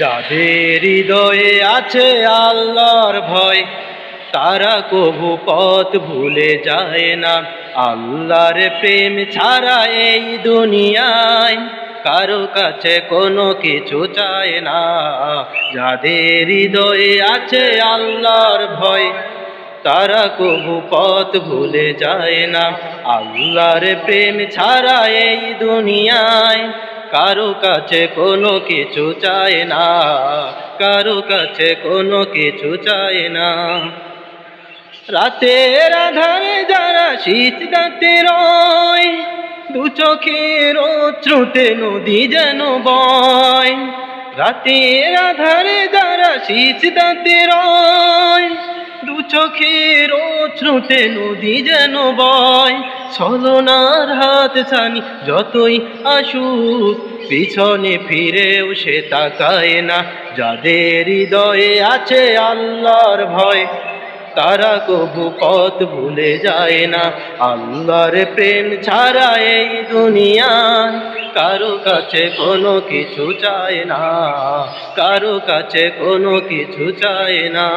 যাদের হৃদয়ে আছে আল্লাহর ভয়, তারা কভু পথ ভুলে যায় না। আল্লাহর প্রেম ছাড়া এই দুনিয়ায় কারো কাছে কোনো কিছু চায় না। যাদের হৃদয়ে আছে আল্লাহর ভয়, তারা কভু পথ ভুলে যায় না। আল্লাহর প্রেম ছাড়া এই দুনিয়ায় কারো কাছে কোনো কিছু চায় না, কারো কাছে কোনো কিছু চায় না। রাতের আধারে যারা সিজদাতে রয়, দু চোখের অশ্রুতে নদী যেন বয়। রাতের আধারে যারা সিজদাতে রয়, দু চোখের অশ্রুতে নদী যেন বয়। ছলনার হাত ছানি যতই আসুক, পিছনে ফিরেও সে তাকায় না। যাদের হৃদয়ে আছে আল্লাহর ভয়, তারা কভু পথ ভুলে যায় না। আল্লাহর প্রেম ছাড়া এই দুনিয়ায় কারো কাছে কোনো কিছু চায় না, কারো কাছে কোনো কিছু চায় না।